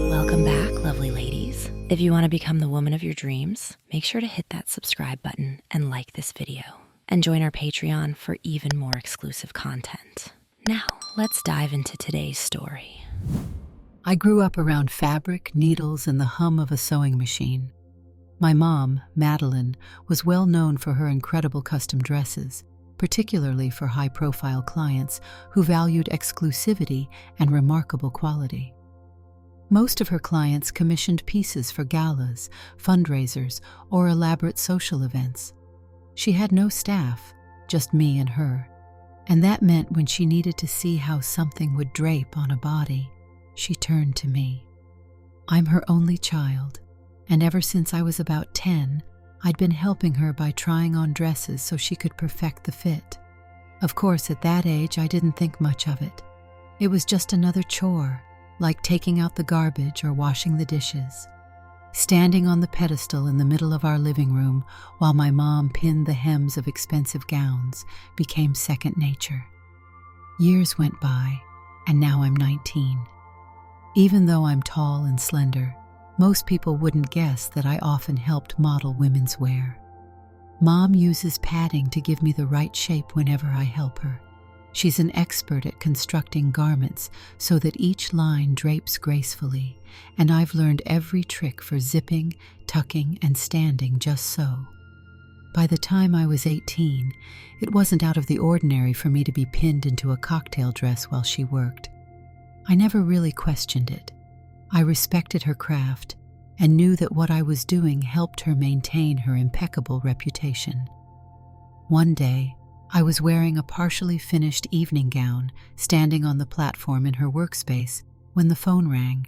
Welcome back, lovely ladies. If you want to become the woman of your dreams, make sure to hit that subscribe button and like this video. And join our Patreon for even more exclusive content. Now, let's dive into today's story. I grew up around fabric, needles, and the hum of a sewing machine. My mom, Madeline, was well known for her incredible custom dresses, particularly for high-profile clients who valued exclusivity and remarkable quality. Most of her clients commissioned pieces for galas, fundraisers, or elaborate social events. She had no staff, just me and her, and that meant when she needed to see how something would drape on a body, she turned to me. I'm her only child, and ever since I was about 10, I'd been helping her by trying on dresses so she could perfect the fit. Of course, at that age, I didn't think much of it. It was just another chore, like taking out the garbage or washing the dishes. Standing on the pedestal in the middle of our living room while my mom pinned the hems of expensive gowns became second nature. Years went by, and now I'm 19. Even though I'm tall and slender, most people wouldn't guess that I often helped model women's wear. Mom uses padding to give me the right shape whenever I help her. She's an expert at constructing garments so that each line drapes gracefully, and I've learned every trick for zipping, tucking, and standing just so. By the time I was 18, it wasn't out of the ordinary for me to be pinned into a cocktail dress while she worked. I never really questioned it. I respected her craft and knew that what I was doing helped her maintain her impeccable reputation. One day, I was wearing a partially finished evening gown, standing on the platform in her workspace, when the phone rang.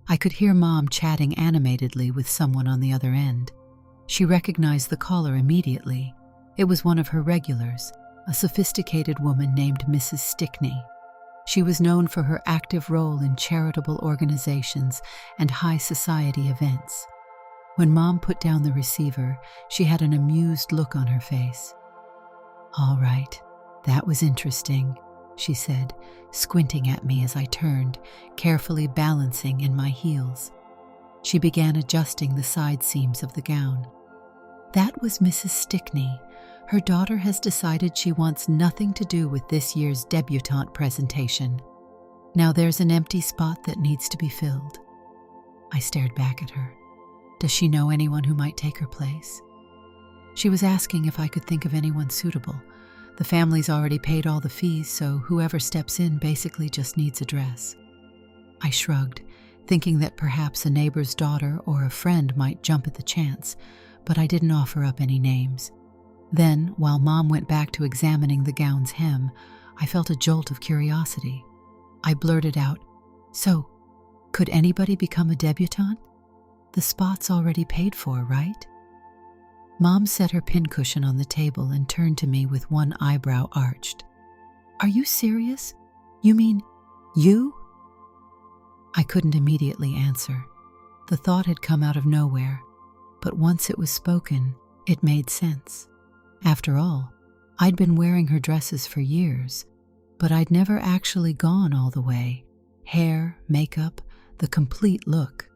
I could hear Mom chatting animatedly with someone on the other end. She recognized the caller immediately. It was one of her regulars, a sophisticated woman named Mrs. Stickney. She was known for her active role in charitable organizations and high society events. When Mom put down the receiver, she had an amused look on her face. "All right, that was interesting," she said, squinting at me as I turned, carefully balancing in my heels. She began adjusting the side seams of the gown. "That was Mrs. Stickney. Her daughter has decided she wants nothing to do with this year's debutante presentation. Now there's an empty spot that needs to be filled." I stared back at her. Does she know anyone who might take her place? She was asking if I could think of anyone suitable. The family's already paid all the fees, so whoever steps in basically just needs a dress. I shrugged, thinking that perhaps a neighbor's daughter or a friend might jump at the chance, but I didn't offer up any names. Then, while Mom went back to examining the gown's hem, I felt a jolt of curiosity. I blurted out, "So, could anybody become a debutante? The spot's already paid for, right?" Mom set her pincushion on the table and turned to me with one eyebrow arched. "Are you serious? You mean you?" I couldn't immediately answer. The thought had come out of nowhere, but once it was spoken, it made sense. After all, I'd been wearing her dresses for years, but I'd never actually gone all the way. Hair, makeup, the complete look.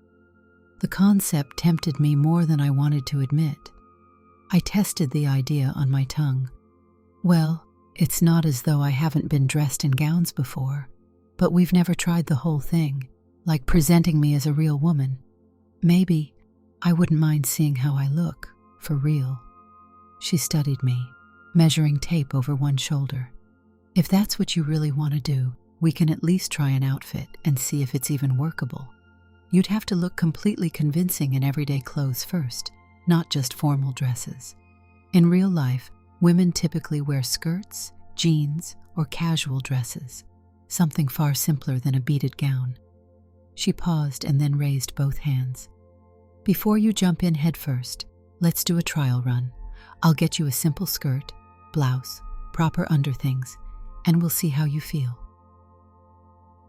The concept tempted me more than I wanted to admit. I tested the idea on my tongue. "Well, it's not as though I haven't been dressed in gowns before, but we've never tried the whole thing, like presenting me as a real woman. Maybe I wouldn't mind seeing how I look, for real." She studied me, measuring tape over one shoulder. "If that's what you really want to do, we can at least try an outfit and see if it's even workable. You'd have to look completely convincing in everyday clothes first, not just formal dresses. In real life, women typically wear skirts, jeans, or casual dresses, something far simpler than a beaded gown." She paused and then raised both hands. "Before you jump in headfirst, let's do a trial run. I'll get you a simple skirt, blouse, proper underthings, and we'll see how you feel."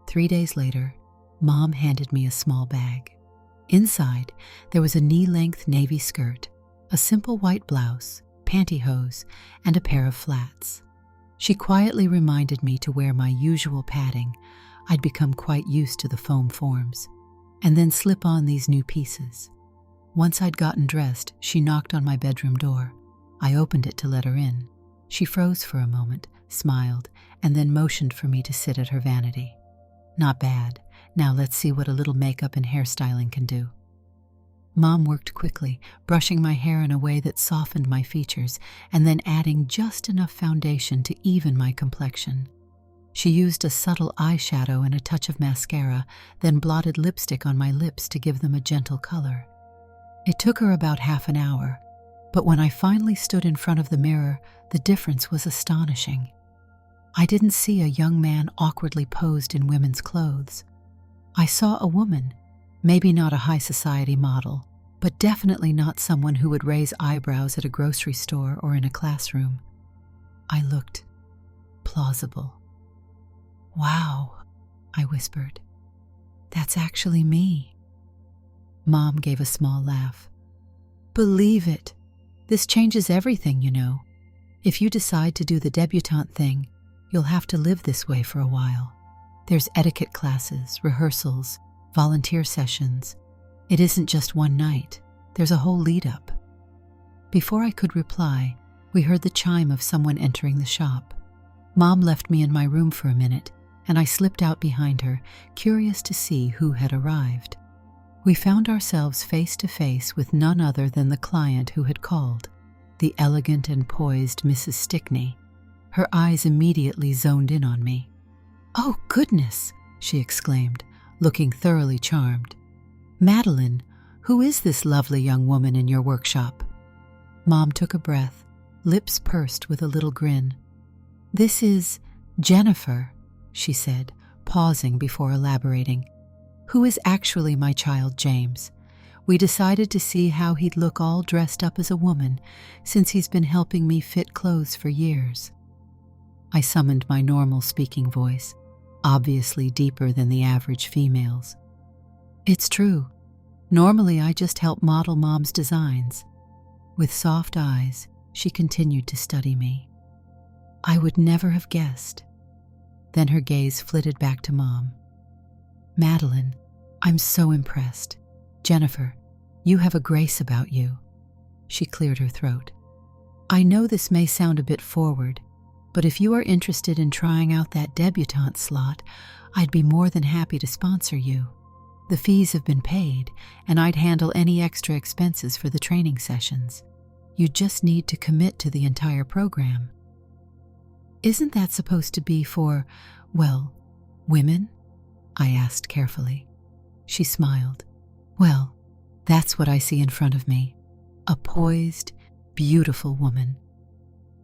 3 days later, Mom handed me a small bag. Inside, there was a knee-length navy skirt, a simple white blouse, pantyhose, and a pair of flats. She quietly reminded me to wear my usual padding. I'd become quite used to the foam forms, and then slip on these new pieces. Once I'd gotten dressed, she knocked on my bedroom door. I opened it to let her in. She froze for a moment, smiled, and then motioned for me to sit at her vanity. Not bad. Now let's see what a little makeup and hairstyling can do. Mom worked quickly, brushing my hair in a way that softened my features and then adding just enough foundation to even my complexion. She used a subtle eyeshadow and a touch of mascara, then blotted lipstick on my lips to give them a gentle color. It took her about half an hour, but when I finally stood in front of the mirror, the difference was astonishing. I didn't see a young man awkwardly posed in women's clothes. I saw a woman, maybe not a high society model, but definitely not someone who would raise eyebrows at a grocery store or in a classroom. I looked plausible. "Wow," I whispered. "That's actually me." Mom gave a small laugh. "Believe it. This changes everything, you know. If you decide to do the debutante thing, you'll have to live this way for a while. There's etiquette classes, rehearsals, volunteer sessions. It isn't just one night. There's a whole lead-up." Before I could reply, we heard the chime of someone entering the shop. Mom left me in my room for a minute, and I slipped out behind her, curious to see who had arrived. We found ourselves face to face with none other than the client who had called, the elegant and poised Mrs. Stickney. Her eyes immediately zoned in on me. "Oh, goodness!" she exclaimed, looking thoroughly charmed. "Madeline, who is this lovely young woman in your workshop?" Mom took a breath, lips pursed with a little grin. "This is Jennifer," she said, pausing before elaborating, "who is actually my child James. We decided to see how he'd look all dressed up as a woman since he's been helping me fit clothes for years." I summoned my normal speaking voice, obviously deeper than the average female's. "It's true. Normally I just help model Mom's designs." With soft eyes, she continued to study me. "I would never have guessed." Then her gaze flitted back to Mom. "Madeline, I'm so impressed. Jennifer, you have a grace about you." She cleared her throat. "I know this may sound a bit forward, but if you are interested in trying out that debutante slot, I'd be more than happy to sponsor you. The fees have been paid, and I'd handle any extra expenses for the training sessions. You just need to commit to the entire program." "Isn't that supposed to be for, well, women?" I asked carefully. She smiled. "Well, that's what I see in front of me. A poised, beautiful woman."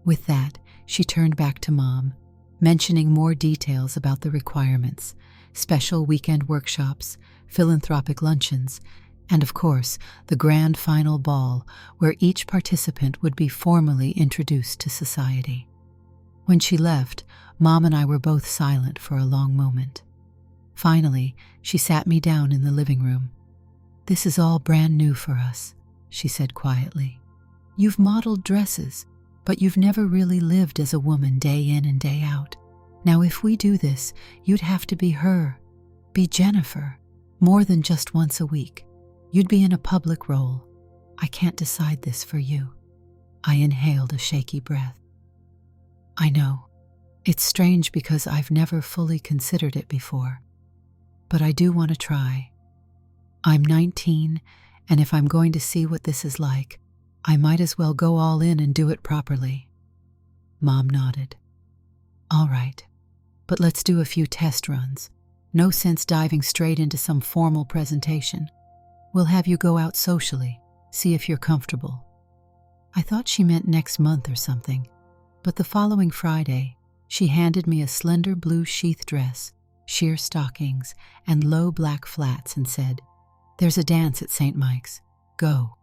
With that, she turned back to Mom, mentioning more details about the requirements, special weekend workshops, philanthropic luncheons, and of course, the grand final ball where each participant would be formally introduced to society. When she left, Mom and I were both silent for a long moment. Finally, she sat me down in the living room. "This is all brand new for us," she said quietly. "You've modeled dresses, but you've never really lived as a woman day in and day out. Now, if we do this, you'd have to be her, be Jennifer, more than just once a week. You'd be in a public role. I can't decide this for you." I inhaled a shaky breath. "I know. It's strange because I've never fully considered it before. But I do want to try. I'm 19, and if I'm going to see what this is like, I might as well go all in and do it properly." Mom nodded. "All right, but let's do a few test runs. No sense diving straight into some formal presentation. We'll have you go out socially, see if you're comfortable." I thought she meant next month or something, but the following Friday, she handed me a slender blue sheath dress, sheer stockings, and low black flats and said, "There's a dance at St. Mike's. Go."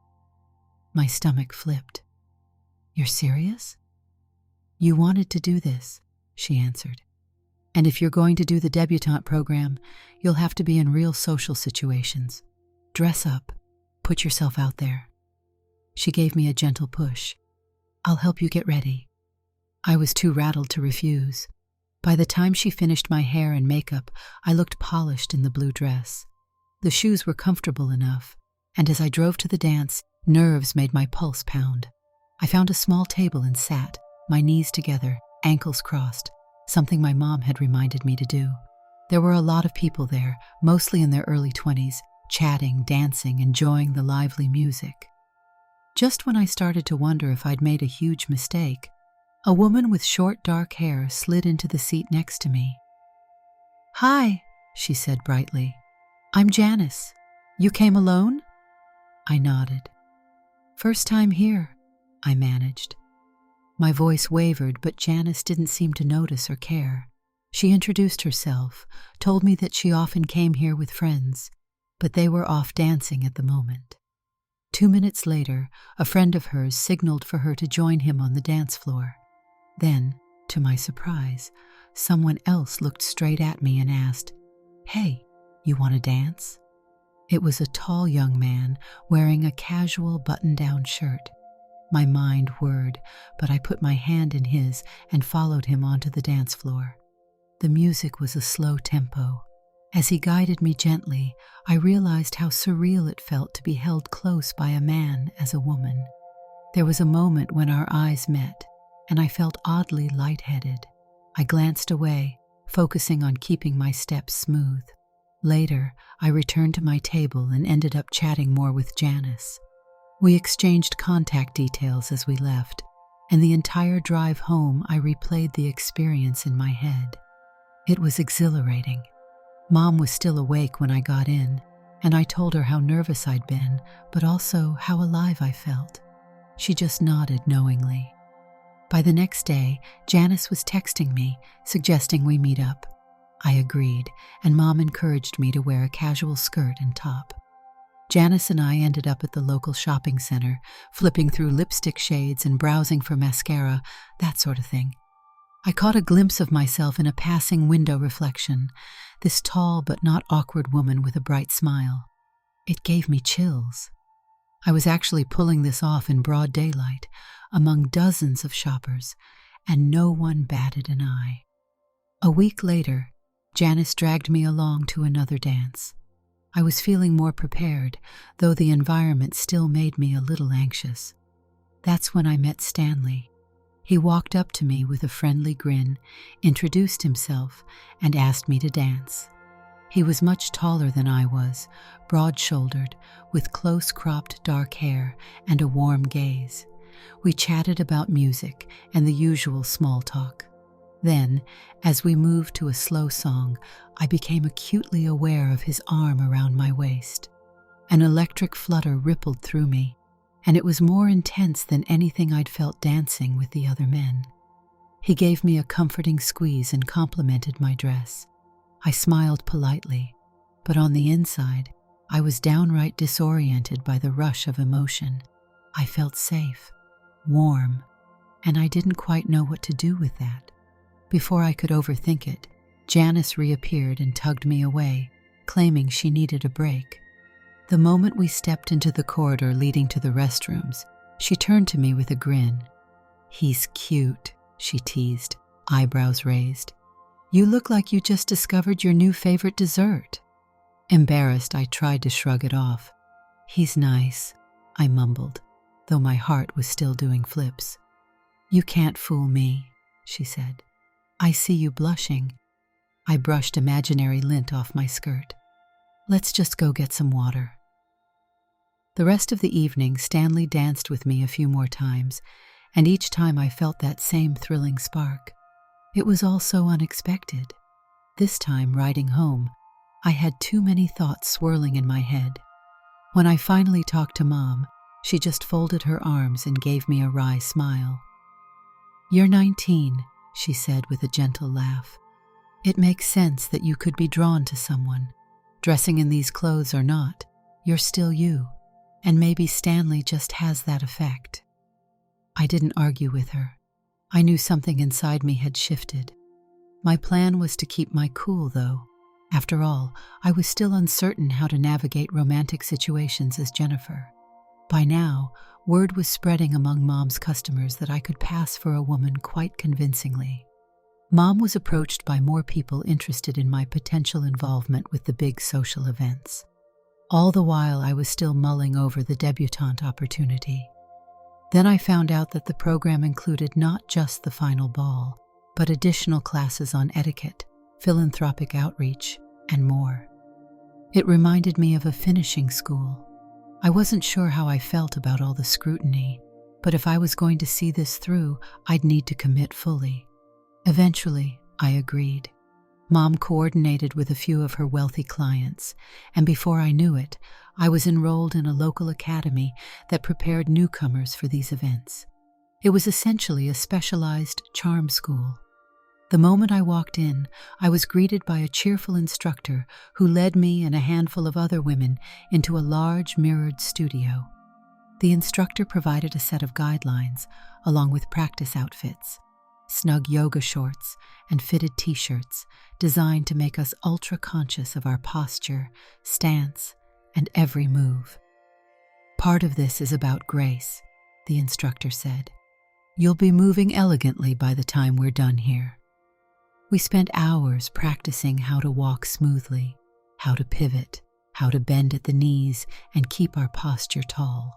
My stomach flipped. "You're serious?" "You wanted to do this," she answered. "And if you're going to do the debutante program, you'll have to be in real social situations. Dress up. Put yourself out there." She gave me a gentle push. "I'll help you get ready." I was too rattled to refuse. By the time she finished my hair and makeup, I looked polished in the blue dress. The shoes were comfortable enough, and as I drove to the dance, nerves made my pulse pound. I found a small table and sat, my knees together, ankles crossed, something my mom had reminded me to do. There were a lot of people there, mostly in their early 20s, chatting, dancing, enjoying the lively music. Just when I started to wonder if I'd made a huge mistake, a woman with short dark hair slid into the seat next to me. "Hi," she said brightly. "I'm Janice. You came alone?" I nodded. "First time here," I managed. My voice wavered, but Janice didn't seem to notice or care. She introduced herself, told me that she often came here with friends, but they were off dancing at the moment. 2 minutes later, a friend of hers signaled for her to join him on the dance floor. Then, to my surprise, someone else looked straight at me and asked, "Hey, you want to dance?" It was a tall young man wearing a casual button-down shirt. My mind whirred, but I put my hand in his and followed him onto the dance floor. The music was a slow tempo. As he guided me gently, I realized how surreal it felt to be held close by a man as a woman. There was a moment when our eyes met, and I felt oddly lightheaded. I glanced away, focusing on keeping my steps smooth. Later, I returned to my table and ended up chatting more with Janice. We exchanged contact details as we left, and the entire drive home I replayed the experience in my head. It was exhilarating. Mom was still awake when I got in, and I told her how nervous I'd been, but also how alive I felt. She just nodded knowingly. By the next day, Janice was texting me, suggesting we meet up. I agreed, and Mom encouraged me to wear a casual skirt and top. Janice and I ended up at the local shopping center, flipping through lipstick shades and browsing for mascara, that sort of thing. I caught a glimpse of myself in a passing window reflection, this tall but not awkward woman with a bright smile. It gave me chills. I was actually pulling this off in broad daylight, among dozens of shoppers, and no one batted an eye. A week later, Janice dragged me along to another dance. I was feeling more prepared, though the environment still made me a little anxious. That's when I met Stanley. He walked up to me with a friendly grin, introduced himself, and asked me to dance. He was much taller than I was, broad-shouldered, with close-cropped dark hair and a warm gaze. We chatted about music and the usual small talk. Then, as we moved to a slow song, I became acutely aware of his arm around my waist. An electric flutter rippled through me, and it was more intense than anything I'd felt dancing with the other men. He gave me a comforting squeeze and complimented my dress. I smiled politely, but on the inside, I was downright disoriented by the rush of emotion. I felt safe, warm, and I didn't quite know what to do with that. Before I could overthink it, Janice reappeared and tugged me away, claiming she needed a break. The moment we stepped into the corridor leading to the restrooms, she turned to me with a grin. "He's cute," she teased, eyebrows raised. "You look like you just discovered your new favorite dessert." Embarrassed, I tried to shrug it off. "He's nice," I mumbled, though my heart was still doing flips. "You can't fool me," she said. "I see you blushing." I brushed imaginary lint off my skirt. "Let's just go get some water." The rest of the evening, Stanley danced with me a few more times, and each time I felt that same thrilling spark. It was all so unexpected. This time, riding home, I had too many thoughts swirling in my head. When I finally talked to Mom, she just folded her arms and gave me a wry smile. "You're 19, she said with a gentle laugh. "It makes sense that you could be drawn to someone. Dressing in these clothes or not, you're still you, and maybe Stanley just has that effect." I didn't argue with her. I knew something inside me had shifted. My plan was to keep my cool, though. After all, I was still uncertain how to navigate romantic situations as Jennifer. By now, word was spreading among Mom's customers that I could pass for a woman quite convincingly. Mom was approached by more people interested in my potential involvement with the big social events. All the while, I was still mulling over the debutante opportunity. Then I found out that the program included not just the final ball, but additional classes on etiquette, philanthropic outreach, and more. It reminded me of a finishing school. I wasn't sure how I felt about all the scrutiny, but if I was going to see this through, I'd need to commit fully. Eventually, I agreed. Mom coordinated with a few of her wealthy clients, and before I knew it, I was enrolled in a local academy that prepared newcomers for these events. It was essentially a specialized charm school. The moment I walked in, I was greeted by a cheerful instructor who led me and a handful of other women into a large mirrored studio. The instructor provided a set of guidelines, along with practice outfits. Snug yoga shorts and fitted t-shirts designed to make us ultra-conscious of our posture, stance, and every move. Part of this is about grace, the instructor said. You'll be moving elegantly by the time we're done here. We spent hours practicing how to walk smoothly, how to pivot, how to bend at the knees and keep our posture tall.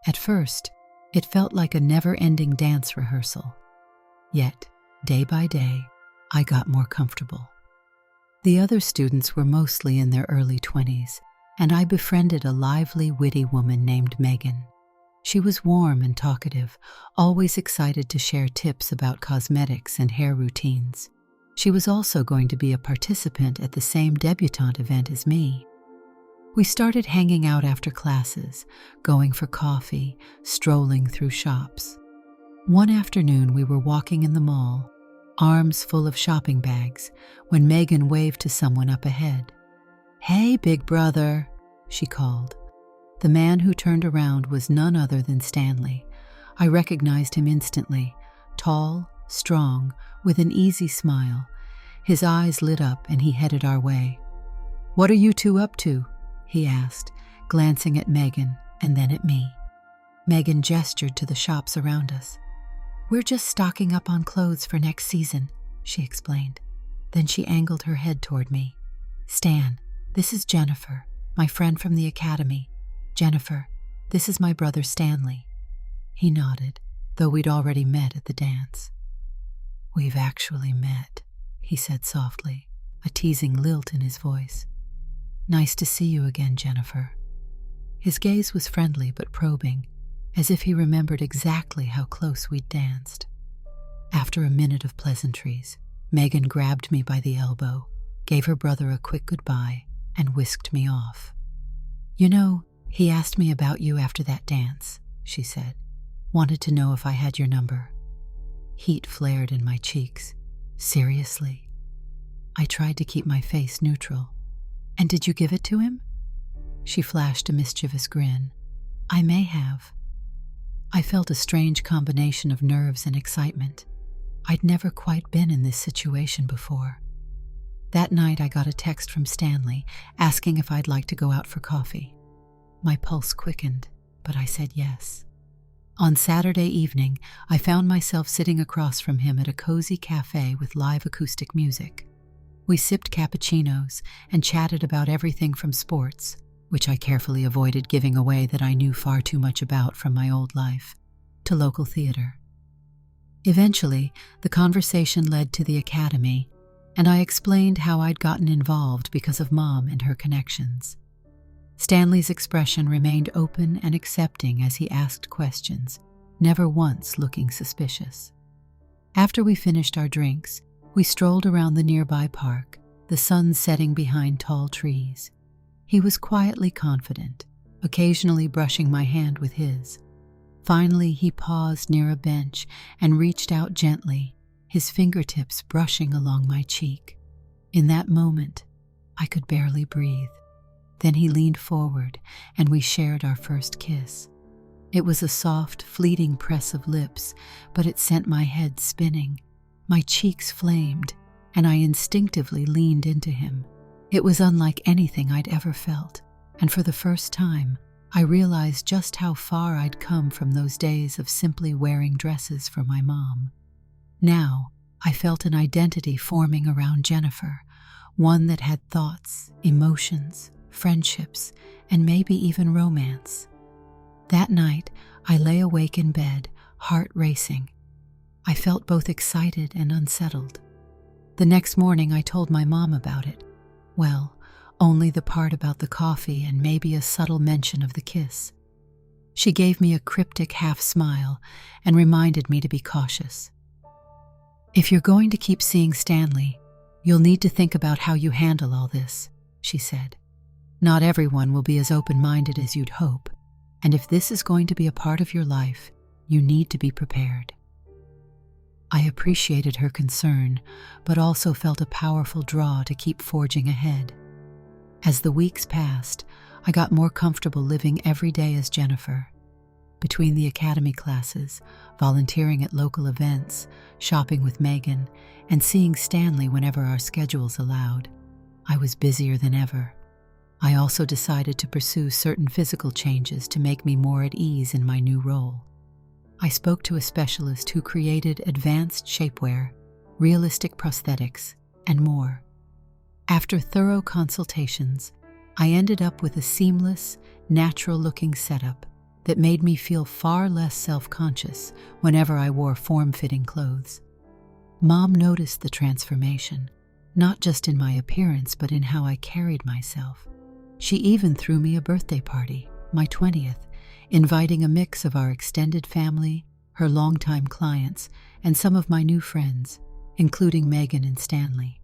At first, it felt like a never-ending dance rehearsal. Yet, day by day, I got more comfortable. The other students were mostly in their early 20s, and I befriended a lively, witty woman named Megan. She was warm and talkative, always excited to share tips about cosmetics and hair routines. She was also going to be a participant at the same debutante event as me. We started hanging out after classes, going for coffee, strolling through shops. One afternoon, we were walking in the mall, arms full of shopping bags, when Megan waved to someone up ahead. "Hey, big brother," she called. The man who turned around was none other than Stanley. I recognized him instantly, tall, strong, with an easy smile. His eyes lit up and he headed our way. "What are you two up to?" he asked, glancing at Megan and then at me. Megan gestured to the shops around us. "We're just stocking up on clothes for next season," she explained. Then she angled her head toward me. "Stan, this is Jennifer, my friend from the academy. Jennifer, this is my brother Stanley." He nodded, though we'd already met at the dance. "We've actually met," he said softly, a teasing lilt in his voice. "Nice to see you again, Jennifer." His gaze was friendly but probing, as if he remembered exactly how close we'd danced. After a minute of pleasantries, Megan grabbed me by the elbow, gave her brother a quick goodbye, and whisked me off. "You know, he asked me about you after that dance," she said. "Wanted to know if I had your number." Heat flared in my cheeks. "Seriously?" I tried to keep my face neutral. "And did you give it to him?" She flashed a mischievous grin. "I may have." I felt a strange combination of nerves and excitement. I'd never quite been in this situation before. That night I got a text from Stanley asking if I'd like to go out for coffee. My pulse quickened, but I said yes. On Saturday evening, I found myself sitting across from him at a cozy cafe with live acoustic music. We sipped cappuccinos and chatted about everything from sports, which I carefully avoided giving away that I knew far too much about from my old life, to local theater. Eventually, the conversation led to the academy, and I explained how I'd gotten involved because of Mom and her connections. Stanley's expression remained open and accepting as he asked questions, never once looking suspicious. After we finished our drinks, we strolled around the nearby park, the sun setting behind tall trees. He was quietly confident, occasionally brushing my hand with his. Finally, he paused near a bench and reached out gently, his fingertips brushing along my cheek. In that moment, I could barely breathe. Then he leaned forward, and we shared our first kiss. It was a soft, fleeting press of lips, but it sent my head spinning. My cheeks flamed, and I instinctively leaned into him. It was unlike anything I'd ever felt, and for the first time, I realized just how far I'd come from those days of simply wearing dresses for my mom. Now, I felt an identity forming around Jennifer, one that had thoughts, emotions, friendships, and maybe even romance. That night, I lay awake in bed, heart racing. I felt both excited and unsettled. The next morning, I told my mom about it. Well, only the part about the coffee and maybe a subtle mention of the kiss. She gave me a cryptic half smile and reminded me to be cautious. "If you're going to keep seeing Stanley, you'll need to think about how you handle all this," she said. "Not everyone will be as open-minded as you'd hope, and if this is going to be a part of your life, you need to be prepared." I appreciated her concern, but also felt a powerful draw to keep forging ahead. As the weeks passed, I got more comfortable living every day as Jennifer. Between the academy classes, volunteering at local events, shopping with Megan, and seeing Stanley whenever our schedules allowed, I was busier than ever. I also decided to pursue certain physical changes to make me more at ease in my new role. I spoke to a specialist who created advanced shapewear, realistic prosthetics, and more. After thorough consultations, I ended up with a seamless, natural-looking setup that made me feel far less self-conscious whenever I wore form-fitting clothes. Mom noticed the transformation, not just in my appearance but in how I carried myself. She even threw me a birthday party, my 20th, inviting a mix of our extended family, her longtime clients, and some of my new friends, including Megan and Stanley.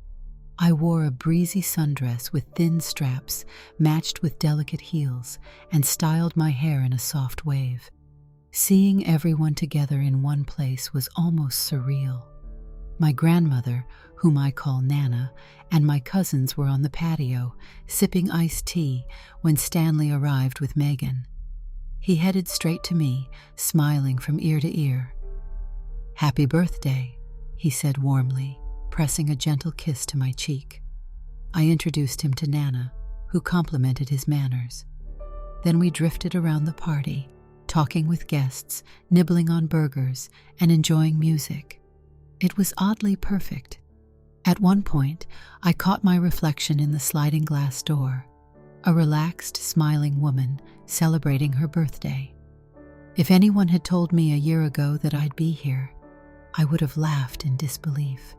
I wore a breezy sundress with thin straps matched with delicate heels and styled my hair in a soft wave. Seeing everyone together in one place was almost surreal. My grandmother, whom I call Nana, and my cousins were on the patio, sipping iced tea when Stanley arrived with Megan. He headed straight to me, smiling from ear to ear. "Happy birthday," he said warmly, pressing a gentle kiss to my cheek. I introduced him to Nana, who complimented his manners. Then we drifted around the party, talking with guests, nibbling on burgers, and enjoying music. It was oddly perfect. At one point, I caught my reflection in the sliding glass door, a relaxed, smiling woman celebrating her birthday. If anyone had told me a year ago that I'd be here, I would have laughed in disbelief.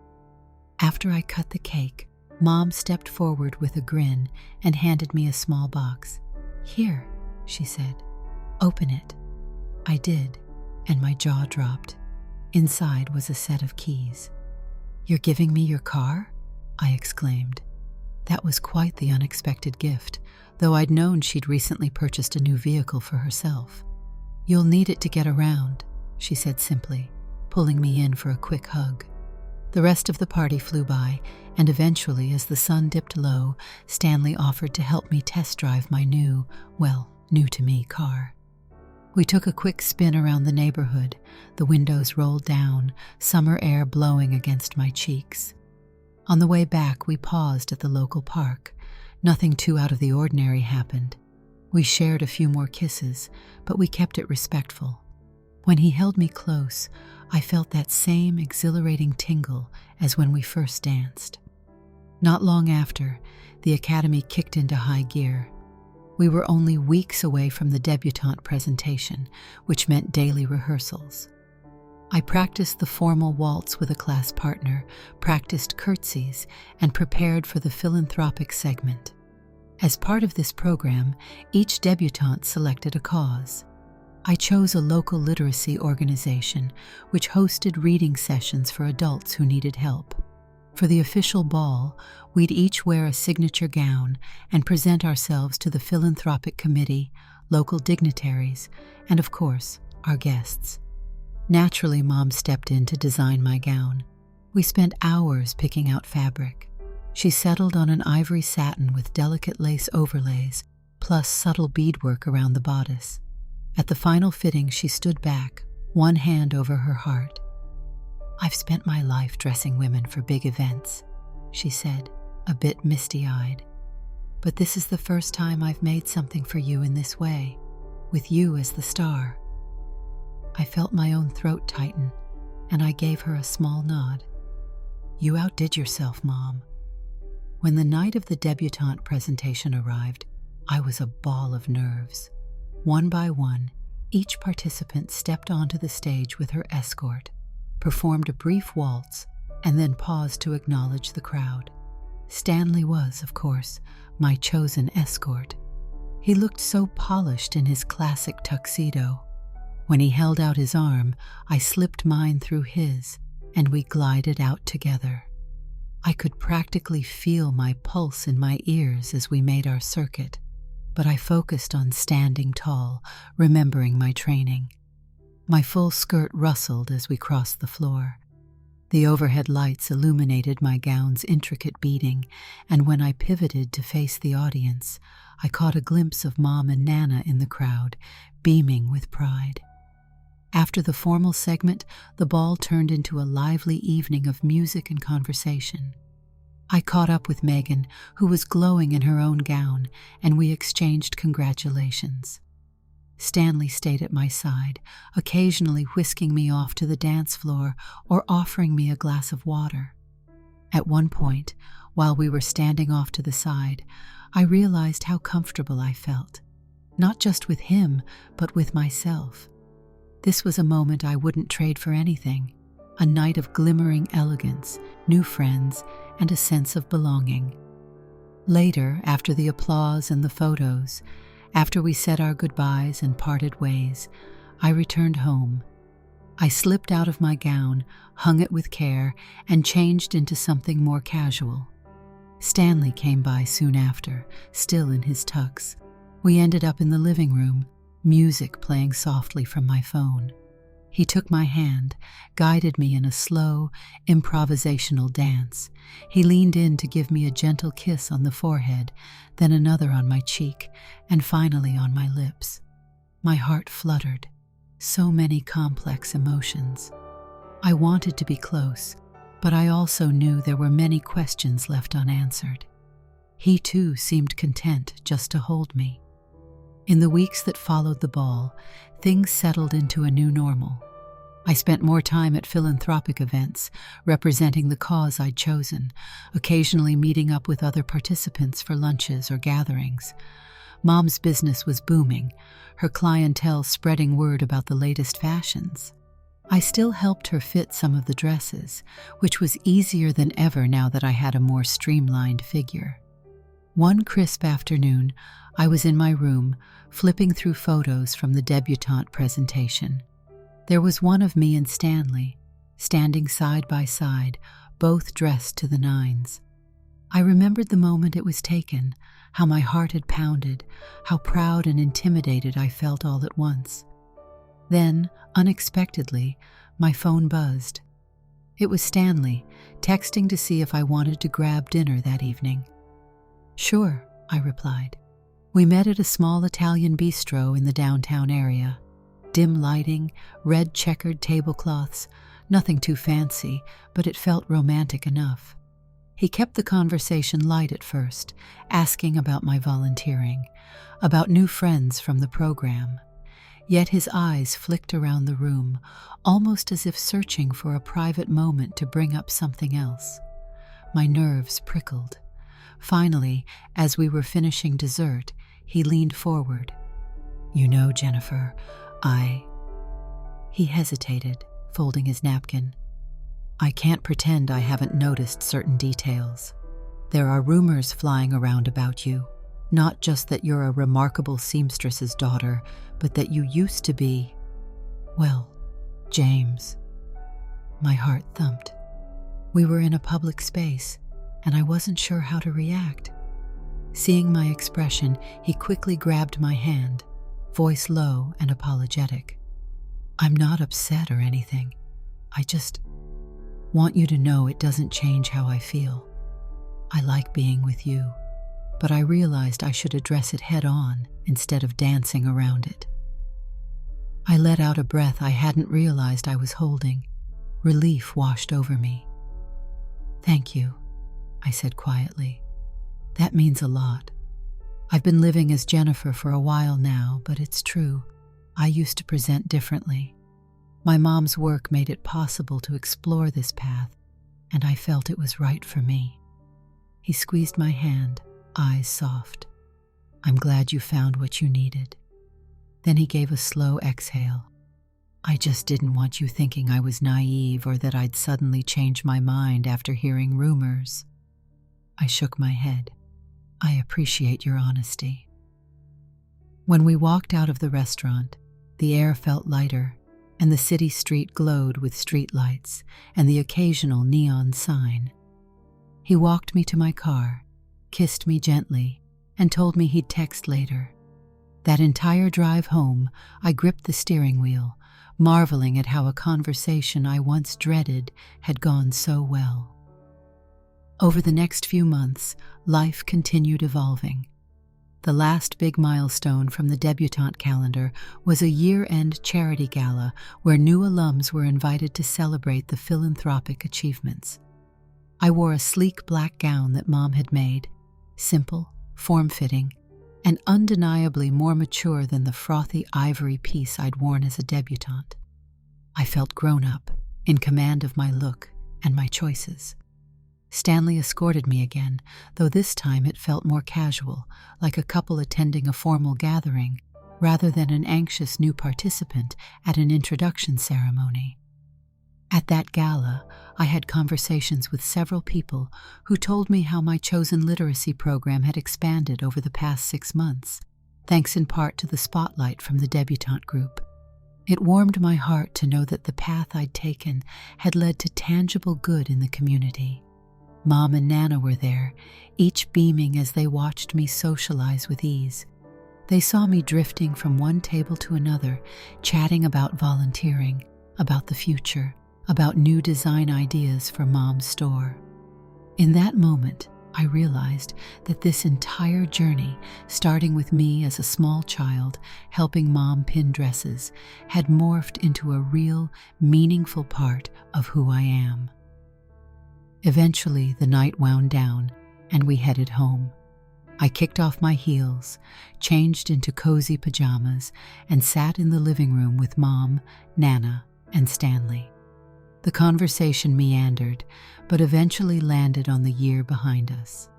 After I cut the cake, Mom stepped forward with a grin and handed me a small box. "Here," she said. "Open it." I did, and my jaw dropped. Inside was a set of keys. "You're giving me your car?" I exclaimed. That was quite the unexpected gift, though I'd known she'd recently purchased a new vehicle for herself. "You'll need it to get around," she said simply, pulling me in for a quick hug. The rest of the party flew by, and eventually, as the sun dipped low, Stanley offered to help me test drive my new to me car. We took a quick spin around the neighborhood, the windows rolled down, summer air blowing against my cheeks. On the way back, we paused at the local park. Nothing too out of the ordinary happened. We shared a few more kisses, but we kept it respectful. When he held me close, I felt that same exhilarating tingle as when we first danced. Not long after, the academy kicked into high gear. We were only weeks away from the debutante presentation, which meant daily rehearsals. I practiced the formal waltz with a class partner, practiced curtsies, and prepared for the philanthropic segment. As part of this program, each debutante selected a cause. I chose a local literacy organization, which hosted reading sessions for adults who needed help. For the official ball, we'd each wear a signature gown and present ourselves to the philanthropic committee, local dignitaries, and of course, our guests. Naturally, Mom stepped in to design my gown. We spent hours picking out fabric. She settled on an ivory satin with delicate lace overlays, plus subtle beadwork around the bodice. At the final fitting, she stood back, one hand over her heart. "I've spent my life dressing women for big events," she said, a bit misty-eyed. "But this is the first time I've made something for you in this way, with you as the star." I felt my own throat tighten, and I gave her a small nod. "You outdid yourself, Mom." When the night of the debutante presentation arrived, I was a ball of nerves. One by one, each participant stepped onto the stage with her escort, performed a brief waltz, and then paused to acknowledge the crowd. Stanley was, of course, my chosen escort. He looked so polished in his classic tuxedo. When he held out his arm, I slipped mine through his, and we glided out together. I could practically feel my pulse in my ears as we made our circuit, but I focused on standing tall, remembering my training. My full skirt rustled as we crossed the floor. The overhead lights illuminated my gown's intricate beading, and when I pivoted to face the audience, I caught a glimpse of Mom and Nana in the crowd, beaming with pride. After the formal segment, the ball turned into a lively evening of music and conversation. I caught up with Megan, who was glowing in her own gown, and we exchanged congratulations. Stanley stayed at my side, occasionally whisking me off to the dance floor or offering me a glass of water. At one point, while we were standing off to the side, I realized how comfortable I felt, not just with him, but with myself. This was a moment I wouldn't trade for anything, a night of glimmering elegance, new friends, and a sense of belonging. Later, after the applause and the photos, after we said our goodbyes and parted ways, I returned home. I slipped out of my gown, hung it with care, and changed into something more casual. Stanley came by soon after, still in his tux. We ended up in the living room, music playing softly from my phone. He took my hand, guided me in a slow, improvisational dance. He leaned in to give me a gentle kiss on the forehead, then another on my cheek, and finally on my lips. My heart fluttered. So many complex emotions. I wanted to be close, but I also knew there were many questions left unanswered. He too seemed content just to hold me. In the weeks that followed the ball, things settled into a new normal. I spent more time at philanthropic events, representing the cause I'd chosen, occasionally meeting up with other participants for lunches or gatherings. Mom's business was booming, her clientele spreading word about the latest fashions. I still helped her fit some of the dresses, which was easier than ever now that I had a more streamlined figure. One crisp afternoon, I was in my room, flipping through photos from the debutante presentation. There was one of me and Stanley, standing side by side, both dressed to the nines. I remembered the moment it was taken, how my heart had pounded, how proud and intimidated I felt all at once. Then, unexpectedly, my phone buzzed. It was Stanley, texting to see if I wanted to grab dinner that evening. "Sure," I replied. We met at a small Italian bistro in the downtown area. Dim lighting, red checkered tablecloths, nothing too fancy, but it felt romantic enough. He kept the conversation light at first, asking about my volunteering, about new friends from the program. Yet his eyes flicked around the room, almost as if searching for a private moment to bring up something else. My nerves prickled. Finally, as we were finishing dessert, he leaned forward. "You know, Jennifer, He hesitated, folding his napkin. "I can't pretend I haven't noticed certain details. There are rumors flying around about you. Not just that you're a remarkable seamstress's daughter, but that you used to be, well, James." My heart thumped. We were in a public space, and I wasn't sure how to react. Seeing my expression, he quickly grabbed my hand, voice low and apologetic. "I'm not upset or anything. I just want you to know it doesn't change how I feel. I like being with you, but I realized I should address it head on instead of dancing around it." I let out a breath I hadn't realized I was holding. Relief washed over me. "Thank you," I said quietly. "That means a lot. I've been living as Jennifer for a while now, but it's true. I used to present differently. My mom's work made it possible to explore this path, and I felt it was right for me. He squeezed my hand, eyes soft. I'm glad you found what you needed. Then he gave a slow exhale. I just didn't want you thinking I was naive or that I'd suddenly change my mind after hearing rumors. I shook my head. I appreciate your honesty. When we walked out of the restaurant, the air felt lighter, and the city street glowed with streetlights and the occasional neon sign. He walked me to my car, kissed me gently, and told me he'd text later. That entire drive home, I gripped the steering wheel, marveling at how a conversation I once dreaded had gone so well. Over the next few months, life continued evolving. The last big milestone from the debutante calendar was a year-end charity gala where new alums were invited to celebrate the philanthropic achievements. I wore a sleek black gown that Mom had made, simple, form-fitting, and undeniably more mature than the frothy ivory piece I'd worn as a debutante. I felt grown up, in command of my look and my choices. Stanley escorted me again, though this time it felt more casual, like a couple attending a formal gathering, rather than an anxious new participant at an introduction ceremony. At that gala, I had conversations with several people who told me how my chosen literacy program had expanded over the past 6 months, thanks in part to the spotlight from the debutante group. It warmed my heart to know that the path I'd taken had led to tangible good in the community. Mom and Nana were there, each beaming as they watched me socialize with ease. They saw me drifting from one table to another, chatting about volunteering, about the future, about new design ideas for Mom's store. In that moment, I realized that this entire journey, starting with me as a small child helping Mom pin dresses, had morphed into a real, meaningful part of who I am. Eventually, the night wound down, and we headed home. I kicked off my heels, changed into cozy pajamas, and sat in the living room with Mom, Nana, and Stanley. The conversation meandered, but eventually landed on the year behind us.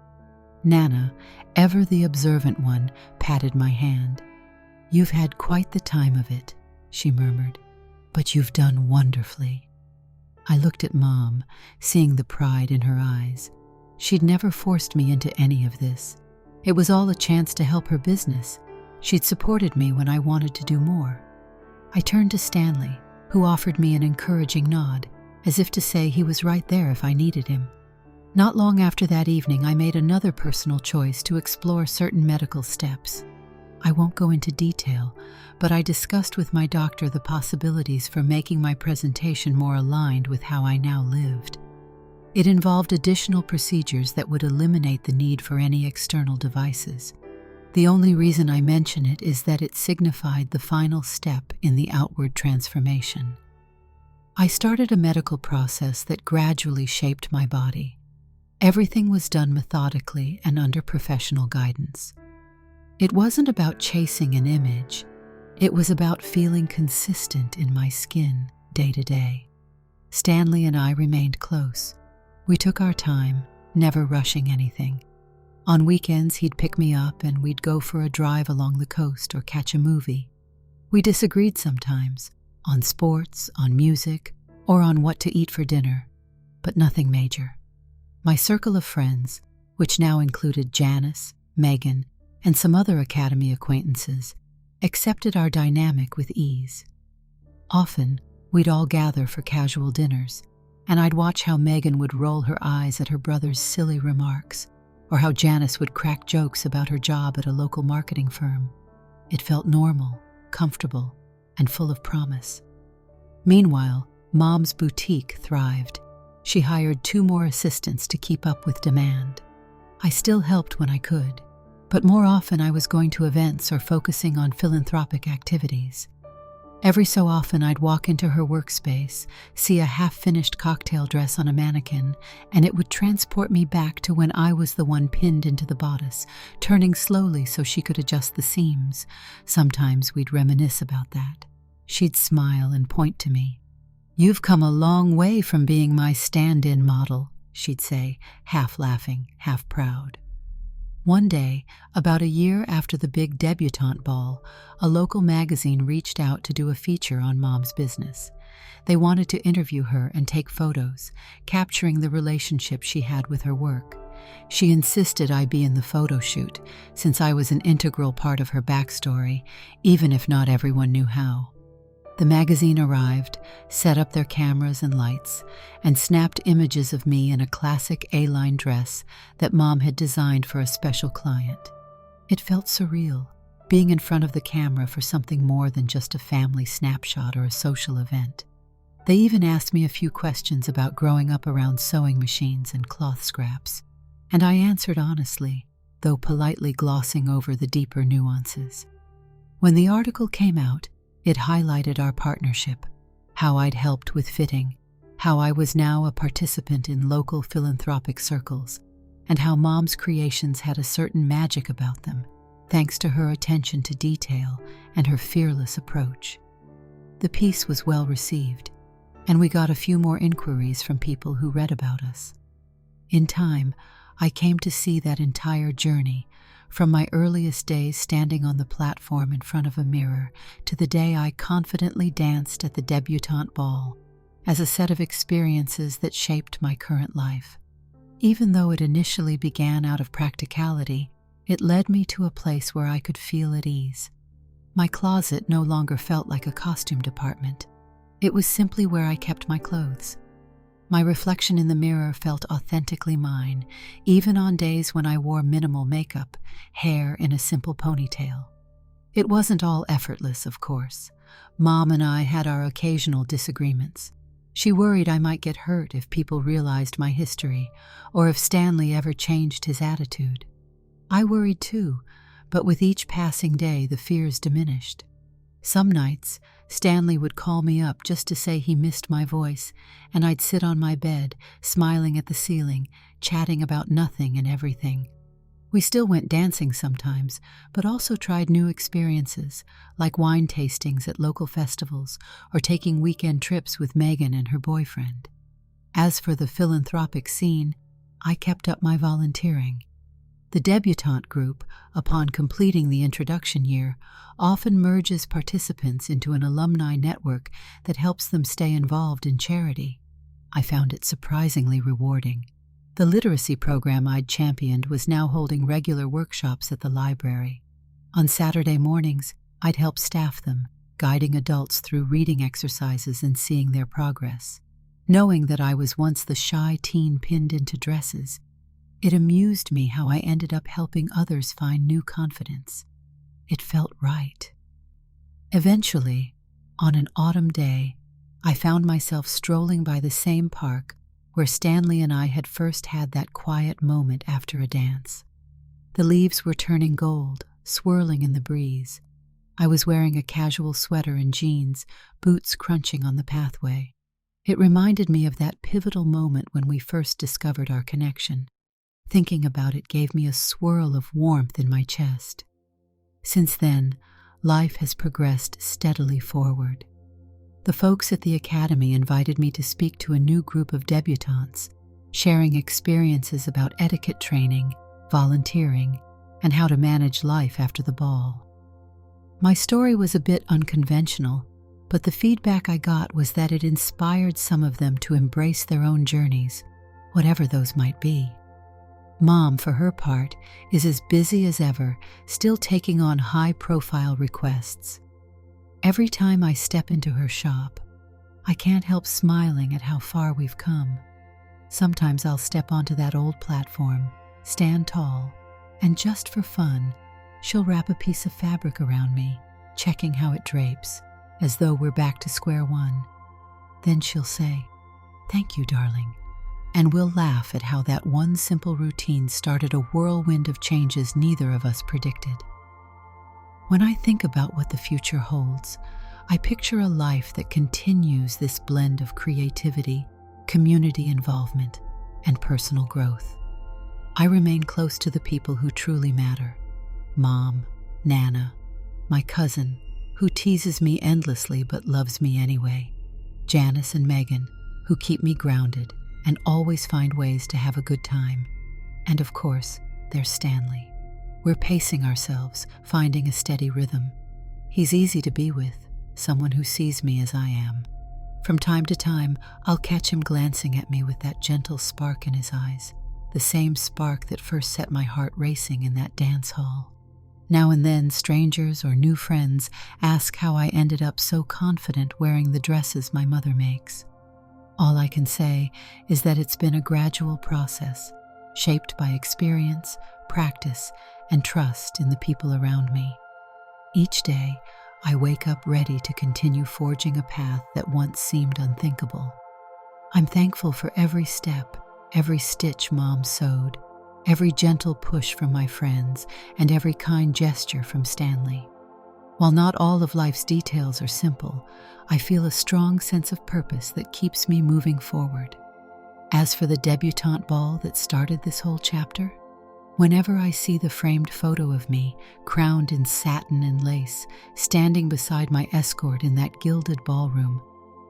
Nana, ever the observant one, patted my hand. "You've had quite the time of it," she murmured, "but you've done wonderfully." I looked at Mom, seeing the pride in her eyes. She'd never forced me into any of this. It was all a chance to help her business. She'd supported me when I wanted to do more. I turned to Stanley, who offered me an encouraging nod, as if to say he was right there if I needed him. Not long after that evening, I made another personal choice to explore certain medical steps. I won't go into detail, but I discussed with my doctor the possibilities for making my presentation more aligned with how I now lived. It involved additional procedures that would eliminate the need for any external devices. The only reason I mention it is that it signified the final step in the outward transformation. I started a medical process that gradually shaped my body. Everything was done methodically and under professional guidance. It wasn't about chasing an image. It was about feeling consistent in my skin day to day. Stanley and I remained close. We took our time, never rushing anything. On weekends, he'd pick me up and we'd go for a drive along the coast or catch a movie. We disagreed sometimes, on sports, on music, or on what to eat for dinner, but nothing major. My circle of friends, which now included Janice, Megan, and some other academy acquaintances, accepted our dynamic with ease. Often, we'd all gather for casual dinners, and I'd watch how Megan would roll her eyes at her brother's silly remarks, or how Janice would crack jokes about her job at a local marketing firm. It felt normal, comfortable, and full of promise. Meanwhile, Mom's boutique thrived. She hired 2 more assistants to keep up with demand. I still helped when I could, but more often I was going to events or focusing on philanthropic activities. Every so often, I'd walk into her workspace, see a half-finished cocktail dress on a mannequin, and it would transport me back to when I was the one pinned into the bodice, turning slowly so she could adjust the seams. Sometimes we'd reminisce about that. She'd smile and point to me. "You've come a long way from being my stand-in model," she'd say, half laughing, half proud. One day, about a year after the big debutante ball, a local magazine reached out to do a feature on Mom's business. They wanted to interview her and take photos, capturing the relationship she had with her work. She insisted I be in the photo shoot, since I was an integral part of her backstory, even if not everyone knew how. The magazine arrived, set up their cameras and lights, and snapped images of me in a classic A-line dress that Mom had designed for a special client. It felt surreal, being in front of the camera for something more than just a family snapshot or a social event. They even asked me a few questions about growing up around sewing machines and cloth scraps, and I answered honestly, though politely glossing over the deeper nuances. When the article came out, it highlighted our partnership, how I'd helped with fitting, how I was now a participant in local philanthropic circles, and how Mom's creations had a certain magic about them, thanks to her attention to detail and her fearless approach. The piece was well received, and we got a few more inquiries from people who read about us. In time, I came to see that entire journey, from my earliest days standing on the platform in front of a mirror to the day I confidently danced at the debutante ball, as a set of experiences that shaped my current life. Even though it initially began out of practicality, it led me to a place where I could feel at ease. My closet no longer felt like a costume department. It was simply where I kept my clothes. My reflection in the mirror felt authentically mine, even on days when I wore minimal makeup, hair in a simple ponytail. It wasn't all effortless, of course. Mom and I had our occasional disagreements. She worried I might get hurt if people realized my history, or if Stanley ever changed his attitude. I worried too, but with each passing day the fears diminished. Some nights, Stanley would call me up just to say he missed my voice, and I'd sit on my bed, smiling at the ceiling, chatting about nothing and everything. We still went dancing sometimes, but also tried new experiences, like wine tastings at local festivals or taking weekend trips with Megan and her boyfriend. As for the philanthropic scene, I kept up my volunteering. The debutante group, upon completing the introduction year, often merges participants into an alumni network that helps them stay involved in charity. I found it surprisingly rewarding. The literacy program I'd championed was now holding regular workshops at the library. On Saturday mornings, I'd help staff them, guiding adults through reading exercises and seeing their progress. Knowing that I was once the shy teen pinned into dresses, it amused me how I ended up helping others find new confidence. It felt right. Eventually, on an autumn day, I found myself strolling by the same park where Stanley and I had first had that quiet moment after a dance. The leaves were turning gold, swirling in the breeze. I was wearing a casual sweater and jeans, boots crunching on the pathway. It reminded me of that pivotal moment when we first discovered our connection. Thinking about it gave me a swirl of warmth in my chest. Since then, life has progressed steadily forward. The folks at the academy invited me to speak to a new group of debutantes, sharing experiences about etiquette training, volunteering, and how to manage life after the ball. My story was a bit unconventional, but the feedback I got was that it inspired some of them to embrace their own journeys, whatever those might be. Mom, for her part, is as busy as ever, still taking on high-profile requests. Every time I step into her shop, I can't help smiling at how far we've come. Sometimes I'll step onto that old platform, stand tall, and just for fun, she'll wrap a piece of fabric around me, checking how it drapes, as though we're back to square one. Then she'll say, "Thank you, darling," and we'll laugh at how that one simple routine started a whirlwind of changes neither of us predicted. When I think about what the future holds, I picture a life that continues this blend of creativity, community involvement, and personal growth. I remain close to the people who truly matter: Mom, Nana, my cousin, who teases me endlessly but loves me anyway, Janice and Megan, who keep me grounded and always find ways to have a good time, and of course, there's Stanley. We're pacing ourselves, finding a steady rhythm. He's easy to be with, someone who sees me as I am. From time to time, I'll catch him glancing at me with that gentle spark in his eyes, the same spark that first set my heart racing in that dance hall. Now and then, strangers or new friends ask how I ended up so confident wearing the dresses my mother makes. All I can say is that it's been a gradual process, shaped by experience, practice, and trust in the people around me. Each day, I wake up ready to continue forging a path that once seemed unthinkable. I'm thankful for every step, every stitch Mom sewed, every gentle push from my friends, and every kind gesture from Stanley. While not all of life's details are simple, I feel a strong sense of purpose that keeps me moving forward. As for the debutante ball that started this whole chapter, whenever I see the framed photo of me, crowned in satin and lace, standing beside my escort in that gilded ballroom,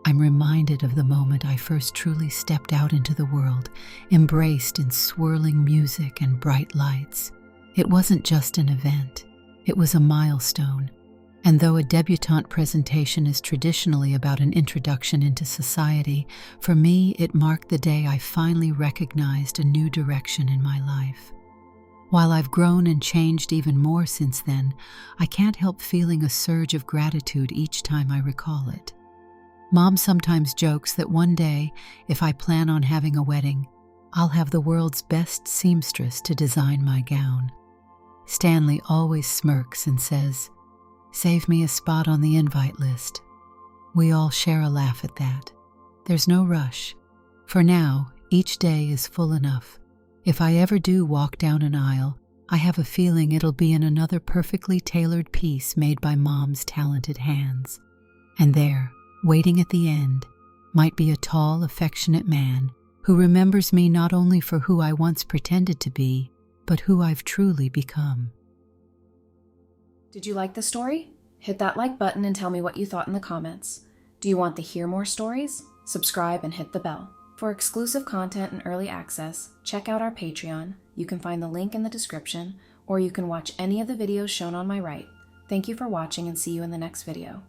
I'm reminded of the moment I first truly stepped out into the world, embraced in swirling music and bright lights. It wasn't just an event, it was a milestone. And though a debutante presentation is traditionally about an introduction into society, for me it marked the day I finally recognized a new direction in my life. While I've grown and changed even more since then, I can't help feeling a surge of gratitude each time I recall it. Mom sometimes jokes that one day, if I plan on having a wedding, I'll have the world's best seamstress to design my gown. Stanley always smirks and says, "Save me a spot on the invite list." We all share a laugh at that. There's no rush. For now, each day is full enough. If I ever do walk down an aisle, I have a feeling it'll be in another perfectly tailored piece made by Mom's talented hands. And there, waiting at the end, might be a tall, affectionate man who remembers me not only for who I once pretended to be, but who I've truly become. Did you like the story? Hit that like button and tell me what you thought in the comments. Do you want to hear more stories? Subscribe and hit the bell. For exclusive content and early access, check out our Patreon. You can find the link in the description, or you can watch any of the videos shown on my right. Thank you for watching and see you in the next video.